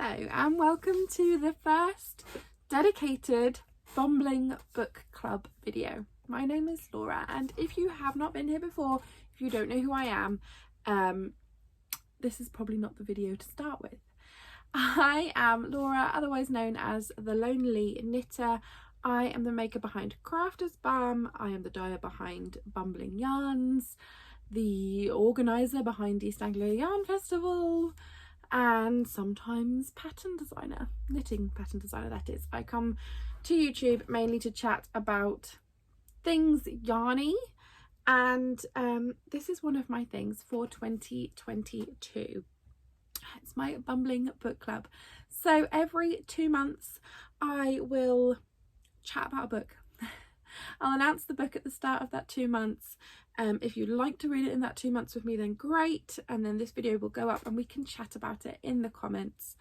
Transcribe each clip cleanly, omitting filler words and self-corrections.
Hello and welcome to the first dedicated Bumbling book club video. My name is Laura, and if you have not been here before, if you don't know who I am, this is probably not the video to start with. I am Laura, otherwise known as the Lonely Knitter. I am the maker behind Crafters Bum. I am the dyer behind Bumbling Yarns, the organiser behind East Anglia Yarn Festival, and sometimes pattern designer, knitting pattern designer that is. I come to YouTube mainly to chat about things yarny, and this is one of my things for 2022. It's my Bumbling book club. So every 2 months I will chat about a book. I'll announce the book at the start of that 2 months. If you'd like to read it in that 2 months with me, then great, and then this video will go up and we can chat about it in the comments.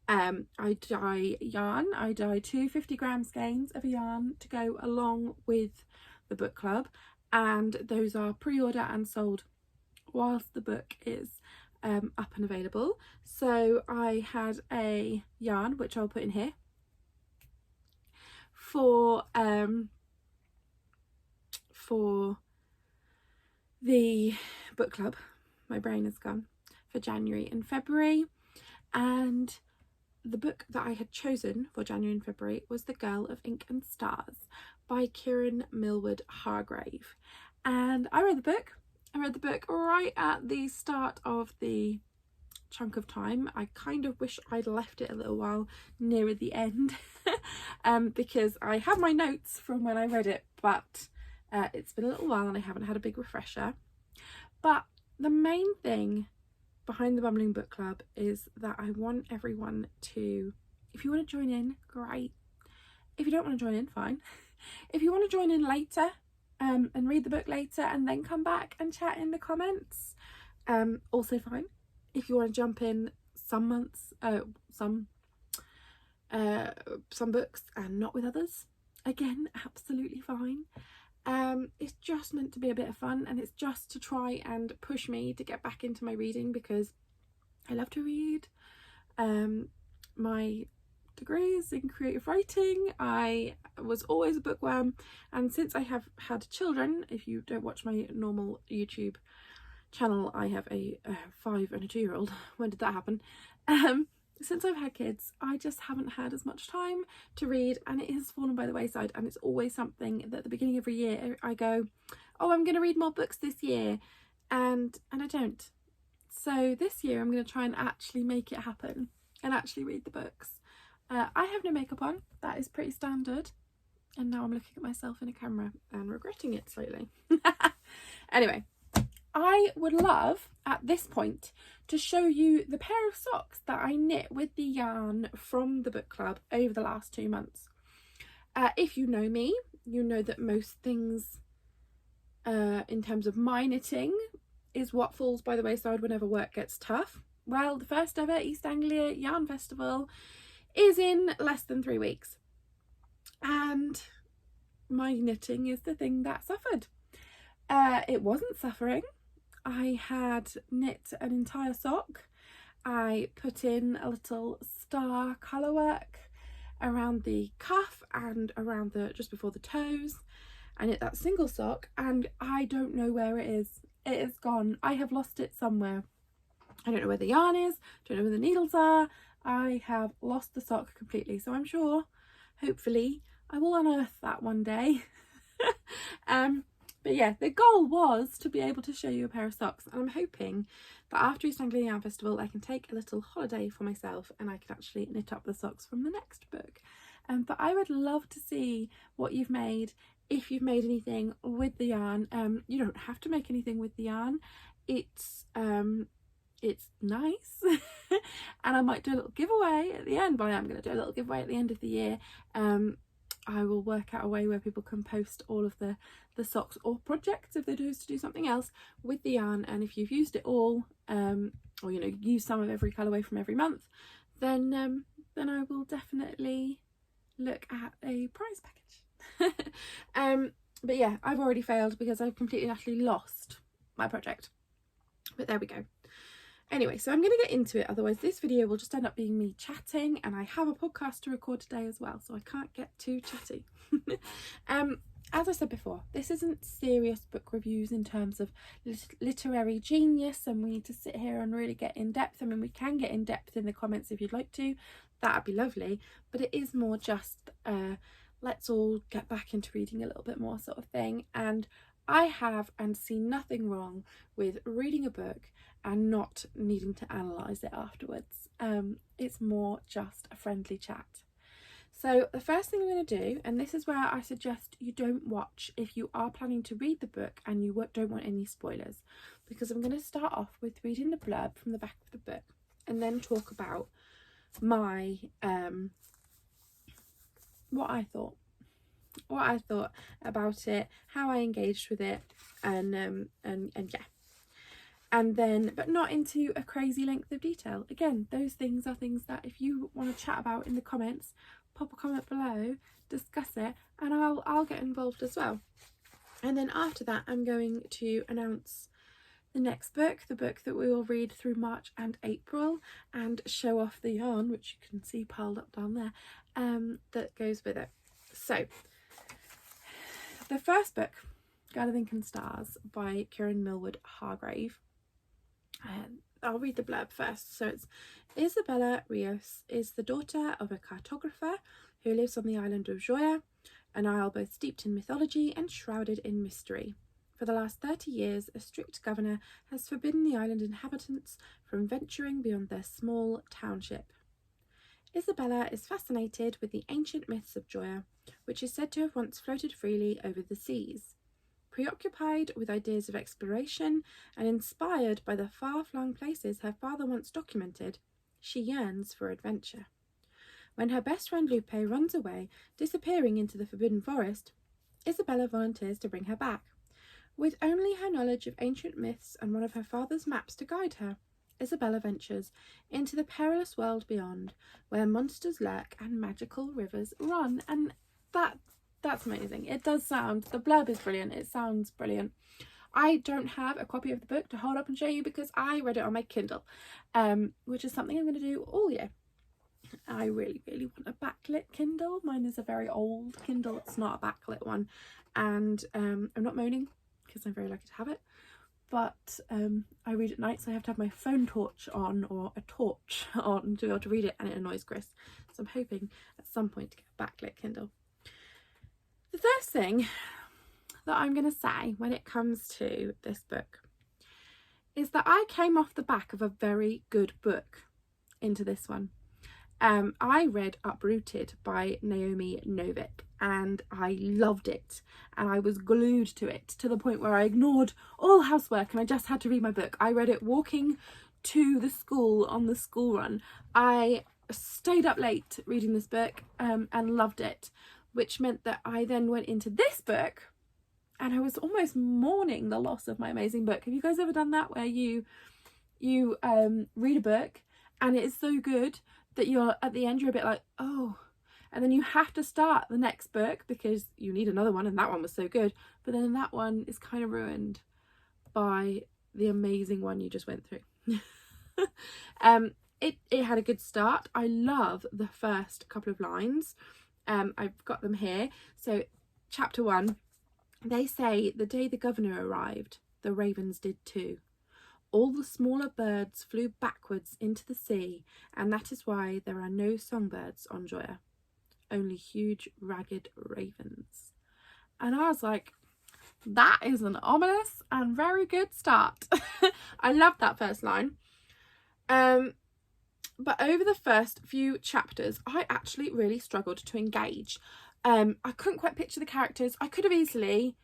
I dye yarn. I dye 2 50-gram skeins of yarn to go along with the book club, and those are pre-order and sold whilst the book is up and available. So I had a yarn which I'll put in here for the book club. My brain is gone. For January and February, and the book that I had chosen for January and February was The Girl of Ink and Stars by Kieran, Milward, Hargrave. And I read the book right at the start of the chunk of time. I kind of wish I'd left it a little while nearer the end because I have my notes from when I read it, but it's been a little while and I haven't had a big refresher. But the main thing behind the Bumbling book club is that I want everyone to, if you want to join in, great. If you don't want to join in, fine. If you want to join in later and read the book later and then come back and chat in the comments, also fine. If you want to jump in some months, some books and not with others, again, absolutely fine. It's just meant to be a bit of fun, and it's just to try and push me to get back into my reading because I love to read. My degree is in creative writing. I was always a bookworm, and since I have had children, if you don't watch my normal YouTube channel, I have a 5 and a 2-year-old. When did that happen? Since I've had kids, I just haven't had as much time to read, and it has fallen by the wayside. And it's always something that at the beginning of every year I go, oh, I'm going to read more books this year, and I don't. So this year I'm going to try and actually make it happen and actually read the books. I have no makeup on. That is pretty standard. And now I'm looking at myself in a camera and regretting it slightly. Anyway, I would love at this point to show you the pair of socks that I knit with the yarn from the book club over the last 2 months. If you know me, you know that most things in terms of my knitting is what falls by the wayside whenever work gets tough. Well, the first ever East Anglia Yarn Festival is in less than 3 weeks, and my knitting is the thing that suffered. It wasn't suffering. I had knit an entire sock. I put in a little star colour work around the cuff and around the just before the toes. I knit that single sock, and I don't know where it is. It is gone. I have lost it somewhere. I don't know where the yarn is, don't know where the needles are. I have lost the sock completely, so I'm sure, hopefully, I will unearth that one day. But yeah, the goal was to be able to show you a pair of socks, and I'm hoping that after East Anglia Yarn Festival I can take a little holiday for myself and I can actually knit up the socks from the next book. But I would love to see what you've made, if you've made anything with the yarn. You don't have to make anything with the yarn. It's nice. And I might do a little giveaway at the end, but I am going to do a little giveaway at the end of the year. I will work out a way where people can post all of the socks or projects if they choose to do something else with the yarn, and if you've used it all, or you know, use some of every colourway from every month, then I will definitely look at a prize package. But yeah, I've already failed because I've completely and utterly lost my project, but there we go. Anyway, so I'm going to get into it, otherwise this video will just end up being me chatting, and I have a podcast to record today as well, so I can't get too chatty. As I said before, this isn't serious book reviews in terms of literary genius and we need to sit here and really get in depth. I mean, we can get in depth in the comments if you'd like to, that'd be lovely, but it is more just let's all get back into reading a little bit more sort of thing. And I have and see nothing wrong with reading a book and not needing to analyse it afterwards. It's more just a friendly chat. So the first thing I'm going to do, and this is where I suggest you don't watch if you are planning to read the book and you don't want any spoilers, because I'm going to start off with reading the blurb from the back of the book and then talk about my what I thought about it, how I engaged with it, and yeah. And then, but not into a crazy length of detail. Again, those things are things that if you want to chat about in the comments, pop a comment below, discuss it, and I'll get involved as well. And then after that, I'm going to announce the next book, the book that we will read through March and April, and show off the yarn, which you can see piled up down there, that goes with it. So the first book, Gala Stars by Kieran, Millwood, Hargrave. I'll read the blurb first. So it's Isabella Rios is the daughter of a cartographer who lives on the island of Joya, an isle both steeped in mythology and shrouded in mystery. For the last 30 years, a strict governor has forbidden the island inhabitants from venturing beyond their small township. Isabella is fascinated with the ancient myths of Joya, which is said to have once floated freely over the seas. Preoccupied with ideas of exploration and inspired by the far-flung places her father once documented, she yearns for adventure. When her best friend Lupe runs away, disappearing into the Forbidden Forest, Isabella volunteers to bring her back. With only her knowledge of ancient myths and one of her father's maps to guide her, Isabella ventures into the perilous world beyond, where monsters lurk and magical rivers run. And that's amazing. It does sound, the blurb is brilliant, it sounds brilliant. I don't have a copy of the book to hold up and show you because I read it on my Kindle, which is something I'm going to do all year. I really want a backlit Kindle. Mine is a very old Kindle, it's not a backlit one, and I'm not moaning because I'm very lucky to have it, but I read at night, so I have to have my phone torch on, or a torch on, to be able to read it, and it annoys Chris, so I'm hoping at some point to get a backlit Kindle. The first thing that I'm going to say when it comes to this book is that I came off the back of a very good book into this one. I read Uprooted by Naomi Novik and I loved it, and I was glued to it to the point where I ignored all housework and I just had to read my book. I read it walking to the school on the school run. I stayed up late reading this book and loved it, which meant that I then went into this book and I was almost mourning the loss of my amazing book. Have you guys ever done that, where you read a book and it is so good that you're at the end, you're a bit like, oh, and then you have to start the next book because you need another one, and that one was so good, but then that one is kind of ruined by the amazing one you just went through. It had a good start. I love the first couple of lines. I've got them here. So chapter 1, they say, the day the governor arrived, the ravens did too. All the smaller birds flew backwards into the sea, and that is why there are no songbirds on Joya, only huge ragged ravens. And I was like, that is an ominous and very good start. I love that first line. But over the first few chapters, I actually really struggled to engage. I couldn't quite picture the characters. I could have easily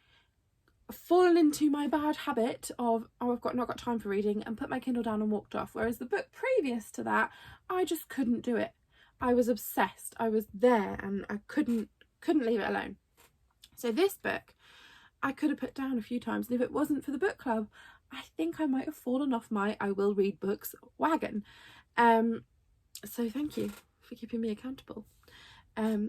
fallen into my bad habit of, oh, I've not got time for reading, and put my Kindle down and walked off. Whereas the book previous to that, I just couldn't do it. I was obsessed. I was there and I couldn't leave it alone. So this book, I could have put down a few times, and if it wasn't for the book club, I think I might have fallen off my I will read books wagon. So thank you for keeping me accountable.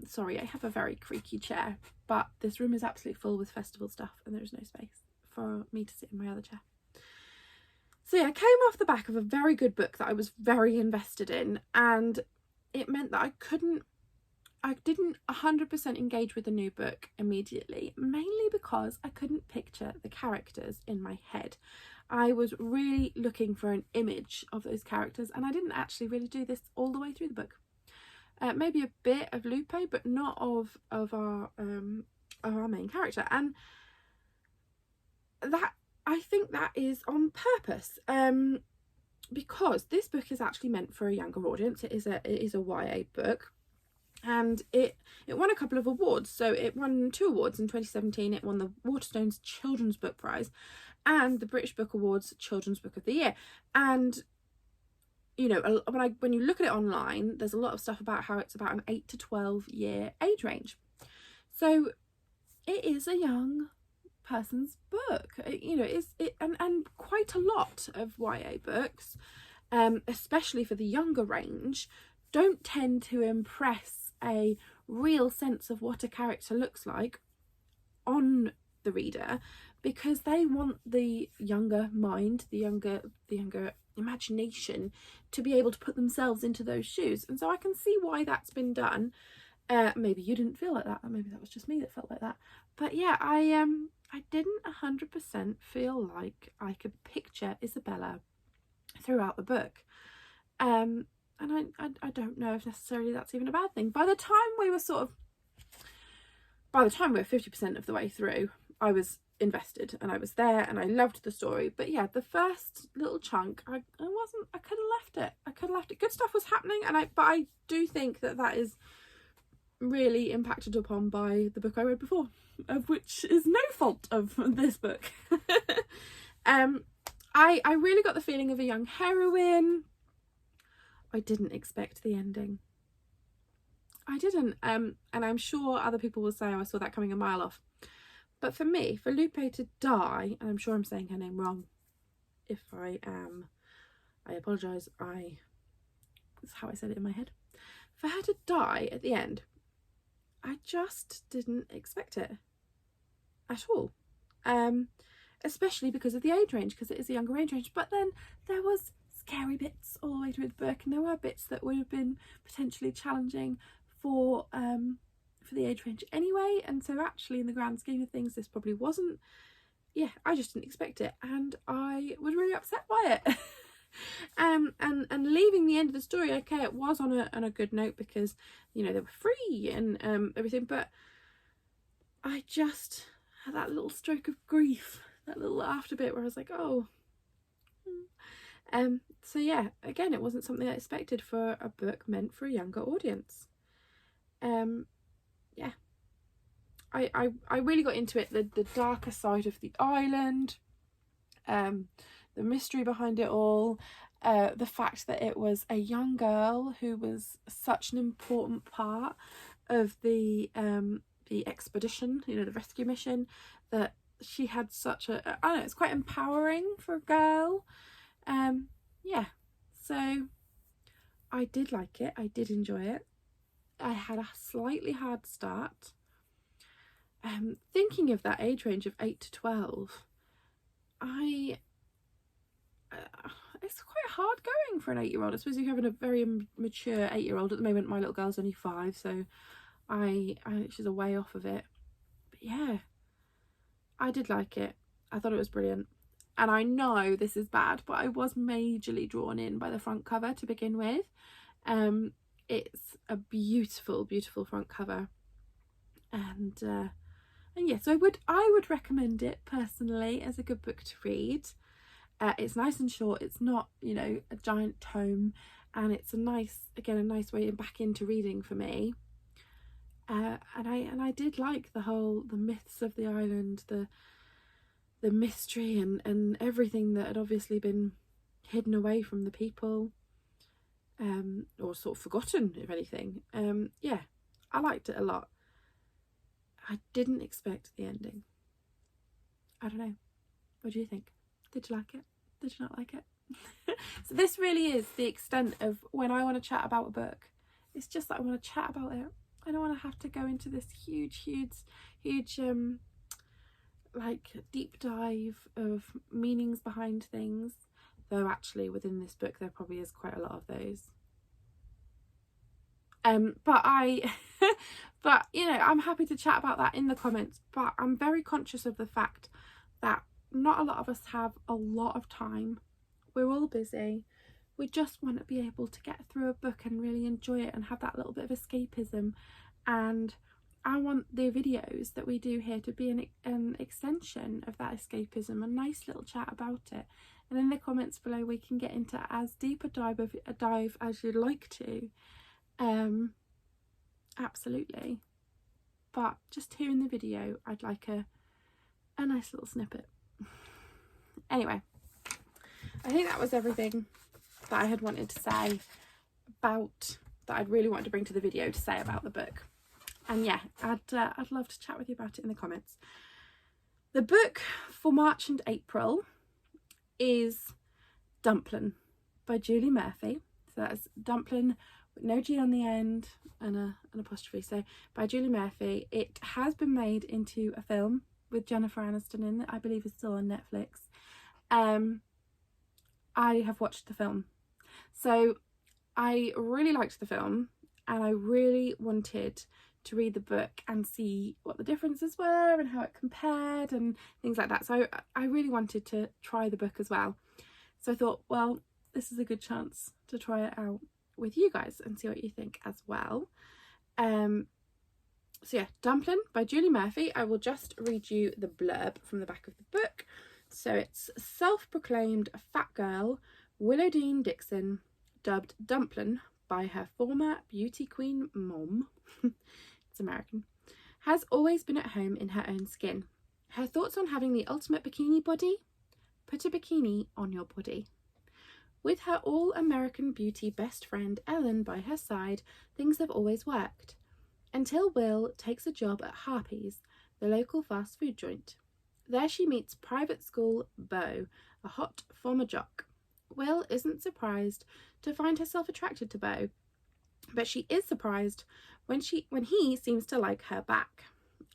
Sorry, I have a very creaky chair, but this room is absolutely full with festival stuff and there is no space for me to sit in my other chair. So yeah, I came off the back of a very good book that I was very invested in, and it meant that I didn't 100% engage with the new book immediately, mainly because I couldn't picture the characters in my head. I was really looking for an image of those characters, and I didn't actually really do this all the way through the book. Maybe a bit of Lupe, but not of our main character, and that, I think that is on purpose, because this book is actually meant for a younger audience. It is a YA book, and it won a couple of awards. So it won 2 awards in 2017. It won the Waterstones Children's Book Prize and the British Book Awards Children's Book of the Year. And you know, when you look at it online, there's a lot of stuff about how it's about an 8 to 12 year age range. So it is a young person's book. You know, and quite a lot of YA books, especially for the younger range, don't tend to impress a real sense of what a character looks like on the reader, because they want the younger mind, the younger imagination, to be able to put themselves into those shoes. And so I can see why that's been done. Maybe you didn't feel like that, or maybe that was just me that felt like that. But yeah, I didn't 100% feel like I could picture Isabella throughout the book. And I don't know if necessarily that's even a bad thing. By the time we were 50% of the way through, I was invested and I was there and I loved the story. But yeah, the first little chunk, I could have left it. Good stuff was happening, but I do think that is really impacted upon by the book I read before, of which is no fault of this book. I really got the feeling of a young heroine. I didn't expect the ending. I didn't, and I'm sure other people will say, oh, I saw that coming a mile off. But for me, for Lupe to die, and I'm sure I'm saying her name wrong. If I am, I apologise. That's how I said it in my head. For her to die at the end, I just didn't expect it at all. Especially because of the age range, because it is a younger age range. But then there was scary bits all the way through the book, and there were bits that would have been potentially challenging for the age range anyway. And so actually, in the grand scheme of things, this probably wasn't. Yeah, I just didn't expect it, and I was really upset by it. And leaving the end of the story, okay, it was on a good note, because you know they were free and everything, but I just had that little stroke of grief, that little after bit where I was like, oh. So yeah, again, it wasn't something I expected for a book meant for a younger audience. Yeah, I really got into it, the darker side of the island, the mystery behind it all, the fact that it was a young girl who was such an important part of the expedition, you know, the rescue mission, that she had such I don't know, it's quite empowering for a girl. Yeah, so I did like it, I did enjoy it. I had a slightly hard start. Thinking of that age range of 8 to 12, it's quite hard going for an 8-year-old. I suppose you're having a very mature 8-year-old. At the moment, my little girl's only 5, so she's a way off of it. But yeah, I did like it. I thought it was brilliant. And I know this is bad, but I was majorly drawn in by the front cover to begin with. It's a beautiful, beautiful front cover, and yeah, so I would recommend it personally as a good book to read. It's nice and short. It's not, you know, a giant tome, and it's a nice way back into reading for me. And I did like the myths of the island, the mystery and everything that had obviously been hidden away from the people, or sort of forgotten, if anything. Yeah, I liked it a lot. I didn't expect the ending. I don't know. What do you think? Did you like it? Did you not like it? So this really is the extent of when I want to chat about a book. It's just that I want to chat about it. I don't want to have to go into this huge like deep dive of meanings behind things. though actually within this book there probably is quite a lot of those. But you know, I'm happy to chat about that in the comments, but I'm very conscious of the fact that not a lot of us have a lot of time. We're all busy. We just want to be able to get through a book and really enjoy it and have that little bit of escapism, and I want the videos that we do here to be an extension of that escapism, a nice little chat about it. And in the comments below we can get into as deep a dive as you'd like to. Absolutely, but just here in the video I'd like a nice little snippet. Anyway, I think that was everything that I had wanted to say about, that I'd really wanted to bring to the video to say about the book. And yeah, I'd love to chat with you about it in the comments. The book for March and April is Dumplin by Julie Murphy. So that's Dumplin with no G on the end and an apostrophe. So by Julie Murphy. It has been made into a film with Jennifer Aniston in it. I believe is still on Netflix. I have watched the film. So I really liked the film and I really wanted to read the book and see what the differences were and how it compared and things like that. So I really wanted to try the book as well. So I thought, well, this is a good chance to try it out with you guys and see what you think as well. So yeah, Dumplin by Julie Murphy. I will just read you the blurb from the back of the book. So it's self-proclaimed fat girl Willow Dean Dixon, dubbed Dumplin by her former beauty queen mom, it's American, has always been at home in her own skin. Her thoughts on having the ultimate bikini body? Put a bikini on your body. With her all-American beauty best friend Ellen by her side, things have always worked. Until Will takes a job at Harpy's, the local fast food joint. There she meets private school Beau, a hot former jock. Will isn't surprised to find herself attracted to Beau, but she is surprised when he seems to like her back.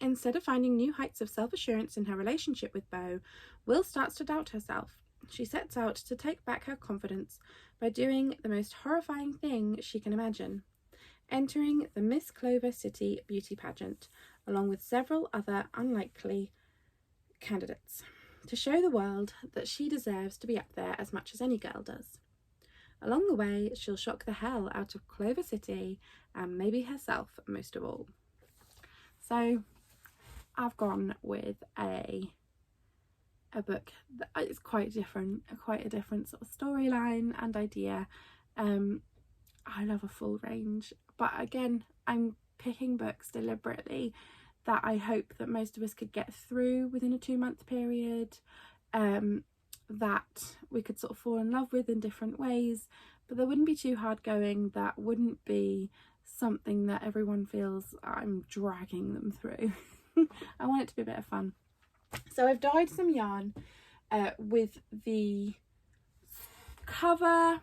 Instead of finding new heights of self-assurance in her relationship with Beau, Will starts to doubt herself. She sets out to take back her confidence by doing the most horrifying thing she can imagine, entering the Miss Clover City beauty pageant, along with several other unlikely candidates, to show the world that she deserves to be up there as much as any girl does. Along the way, she'll shock the hell out of Clover City and maybe herself most of all. So I've gone with a book that is quite a different sort of storyline and idea. I love a full range, but again, I'm picking books deliberately that I hope that most of us could get through within a 2-month period, that we could sort of fall in love with in different ways, but that wouldn't be too hard going, that wouldn't be something that everyone feels I'm dragging them through. I want it to be a bit of fun. So I've dyed some yarn with the cover,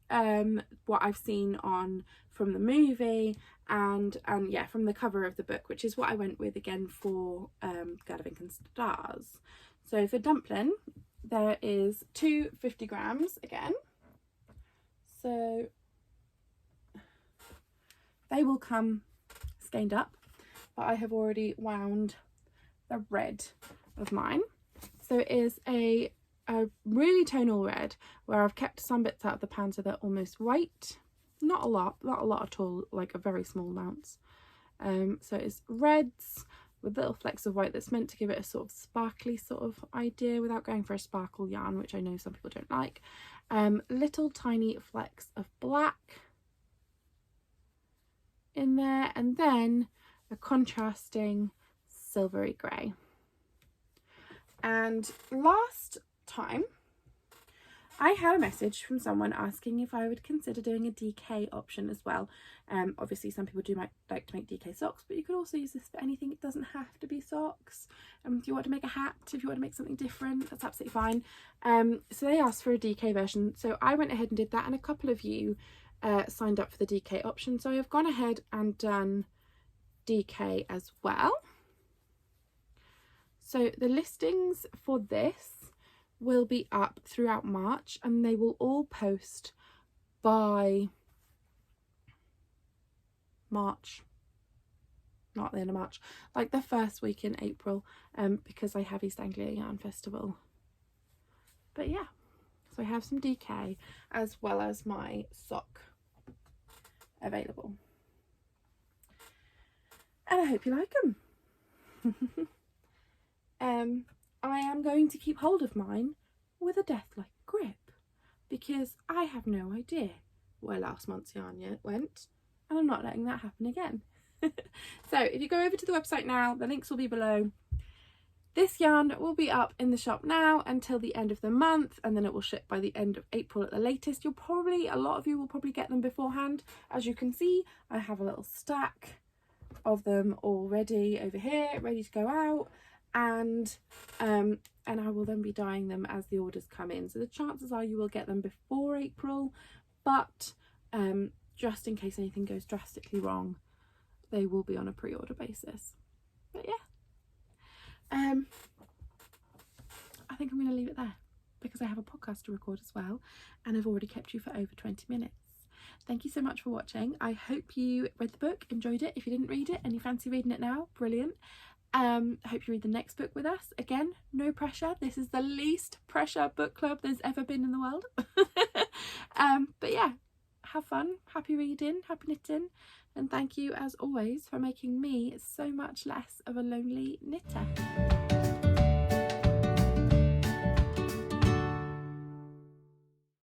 what I've seen on from the movie, and yeah, from the cover of the book, which is what I went with again for Gala and Stars. So for Dumplin, there is 250 grams again, so they will come skeined up, but I have already wound the red of mine. So it is a really tonal red, where I've kept some bits out of the pan so they're almost white. Not a lot at all, like a very small amounts. So it's reds with little flecks of white that's meant to give it a sort of sparkly sort of idea without going for a sparkle yarn, which I know some people don't like. Little tiny flecks of black in there, and then a contrasting silvery grey. And last time I had a message from someone asking if I would consider doing a DK option as well. Obviously some people do like to make DK socks, but you could also use this for anything. It doesn't have to be socks. If you want to make a hat, if you want to make something different, that's absolutely fine. So they asked for a DK version, so I went ahead and did that, and a couple of you signed up for the DK option, so I've gone ahead and done DK as well. So the listings for this will be up throughout March, and they will all post by March, not the end of March, like the first week in April, because I have East Anglia Yarn Festival. But yeah, so I have some DK as well as my sock available, and I hope you like them. I am going to keep hold of mine with a death-like grip because I have no idea where last month's yarn went, and I'm not letting that happen again. So if you go over to the website now, the links will be below. This yarn will be up in the shop now until the end of the month, and then it will ship by the end of April at the latest. A lot of you will probably get them beforehand. As you can see, I have a little stack of them already over here, ready to go out, and I will then be dyeing them as the orders come in. So the chances are you will get them before April, but just in case anything goes drastically wrong, they will be on a pre-order basis. But yeah, I think I'm going to leave it there because I have a podcast to record as well, and I've already kept you for over 20 minutes. Thank you so much for watching. I hope you read the book, enjoyed it. If you didn't read it and you fancy reading it now, brilliant. Hope you read the next book with us. Again, no pressure. This is the least pressure book club there's ever been in the world. But yeah, have fun, happy reading, happy knitting, and thank you as always for making me so much less of a lonely knitter.